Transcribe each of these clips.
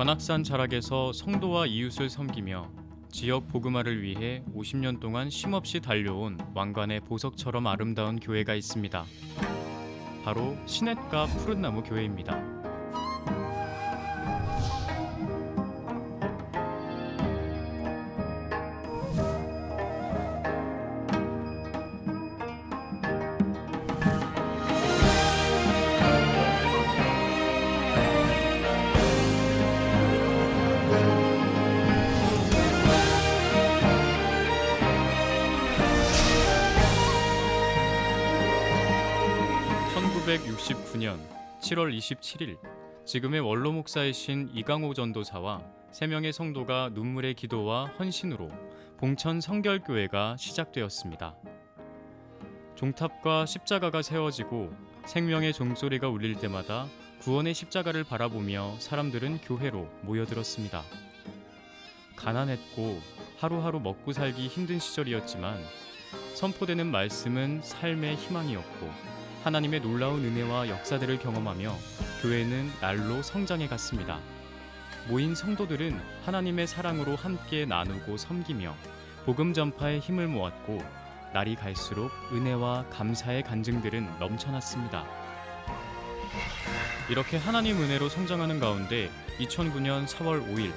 관악산 자락에서 성도와 이웃을 섬기며 지역 복음화를 위해 50년 동안 쉼없이 달려온 왕관의 보석처럼 아름다운 교회가 있습니다. 바로 시냇가 푸른나무 교회입니다. 1969년 7월 27일 지금의 원로 목사이신 이강호 전도사와 3명의 성도가 눈물의 기도와 헌신으로 봉천 성결교회가 시작되었습니다. 종탑과 십자가가 세워지고 생명의 종소리가 울릴 때마다 구원의 십자가를 바라보며 사람들은 교회로 모여들었습니다. 가난했고 하루하루 먹고 살기 힘든 시절이었지만 선포되는 말씀은 삶의 희망이었고 하나님의 놀라운 은혜와 역사들을 경험하며 교회는 날로 성장해 갔습니다. 모인 성도들은 하나님의 사랑으로 함께 나누고 섬기며 복음 전파에 힘을 모았고 날이 갈수록 은혜와 감사의 간증들은 넘쳐났습니다. 이렇게 하나님 은혜로 성장하는 가운데 2009년 4월 5일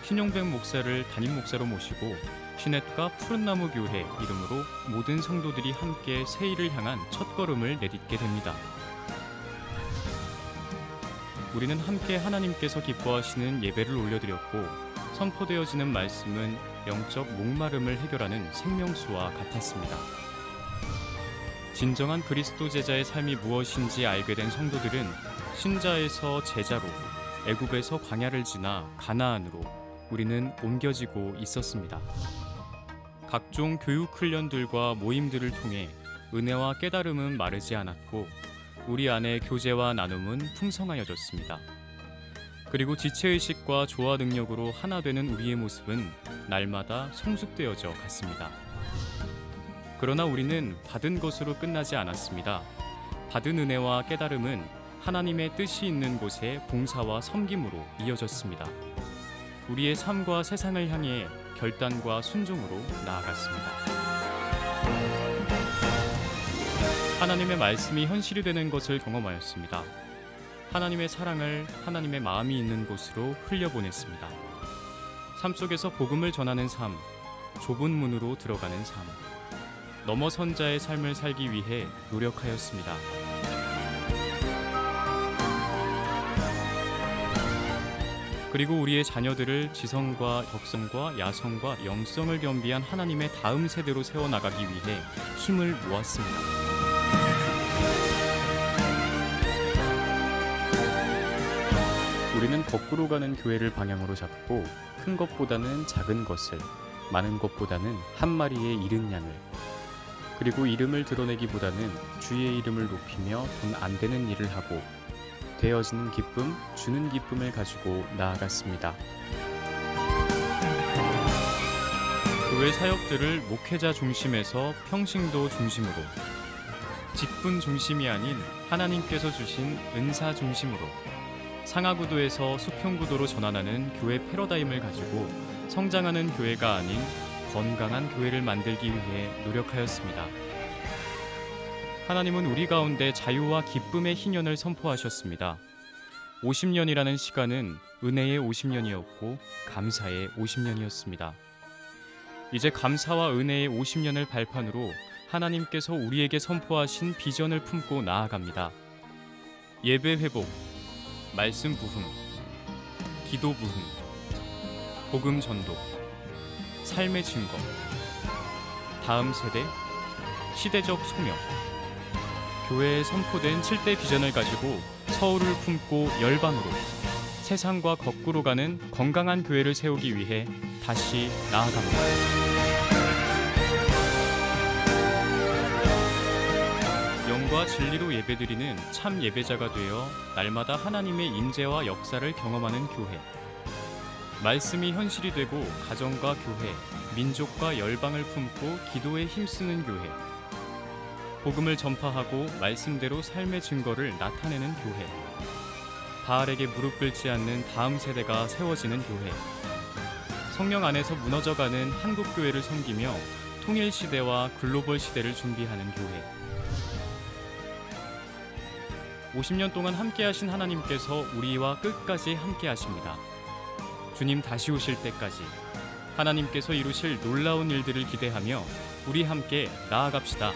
신용백 목사를 담임 목사로 모시고 시냇가 푸른나무 교회 이름으로 모든 성도들이 함께 새일을 향한 첫걸음을 내딛게 됩니다. 우리는 함께 하나님께서 기뻐하시는 예배를 올려드렸고 선포되어지는 말씀은 영적 목마름을 해결하는 생명수와 같았습니다. 진정한 그리스도 제자의 삶이 무엇인지 알게 된 성도들은 신자에서 제자로, 애굽에서 광야를 지나 가나안으로 우리는 옮겨지고 있었습니다. 각종 교육 훈련들과 모임들을 통해 은혜와 깨달음은 마르지 않았고 우리 안의 교제와 나눔은 풍성하여졌습니다. 그리고 지체의식과 조화 능력으로 하나 되는 우리의 모습은 날마다 성숙되어져 갔습니다. 그러나 우리는 받은 것으로 끝나지 않았습니다. 받은 은혜와 깨달음은 하나님의 뜻이 있는 곳에 봉사와 섬김으로 이어졌습니다. 우리의 삶과 세상을 향해 결단과 순종으로 나아갔습니다. 하나님의 말씀이 현실이 되는 것을 경험하였습니다. 하나님의 사랑을 하나님의 마음이 있는 곳으로 흘려보냈습니다. 삶 속에서 복음을 전하는 삶, 좁은 문으로 들어가는 삶, 넘어선 자의 삶을 살기 위해 노력하였습니다. 그리고 우리의 자녀들을 지성과 덕성과 야성과 영성을 겸비한 하나님의 다음 세대로 세워나가기 위해 힘을 모았습니다. 우리는 거꾸로 가는 교회를 방향으로 잡고 큰 것보다는 작은 것을, 많은 것보다는 한 마리의 이른 양을, 그리고 이름을 드러내기보다는 주의 이름을 높이며 돈 안 되는 일을 하고 되어지는 기쁨, 주는 기쁨을 가지고 나아갔습니다. 교회 사역들을 목회자 중심에서 평신도 중심으로, 직분 중심이 아닌 하나님께서 주신 은사 중심으로, 상하구도에서 수평구도로 전환하는 교회 패러다임을 가지고 성장하는 교회가 아닌 건강한 교회를 만들기 위해 노력하였습니다. 하나님은 우리 가운데 자유와 기쁨의 희년을 선포하셨습니다. 50년이라는 시간은 은혜의 50년이었고 감사의 50년이었습니다. 이제 감사와 은혜의 50년을 발판으로 하나님께서 우리에게 선포하신 비전을 품고 나아갑니다. 예배 회복, 말씀 부흥, 기도 부흥, 복음 전도, 삶의 증거, 다음 세대, 시대적 소명, 교회에 선포된 7대 비전을 가지고 서울을 품고 열방으로 세상과 거꾸로 가는 건강한 교회를 세우기 위해 다시 나아갑니다. 영과 진리로 예배드리는 참 예배자가 되어 날마다 하나님의 임재와 역사를 경험하는 교회. 말씀이 현실이 되고 가정과 교회, 민족과 열방을 품고 기도에 힘쓰는 교회. 복음을 전파하고 말씀대로 삶의 증거를 나타내는 교회. 바알에게 무릎 꿇지 않는 다음 세대가 세워지는 교회. 성령 안에서 무너져가는 한국 교회를 섬기며 통일 시대와 글로벌 시대를 준비하는 교회. 50년 동안 함께하신 하나님께서 우리와 끝까지 함께하십니다. 주님 다시 오실 때까지 하나님께서 이루실 놀라운 일들을 기대하며 우리 함께 나아갑시다.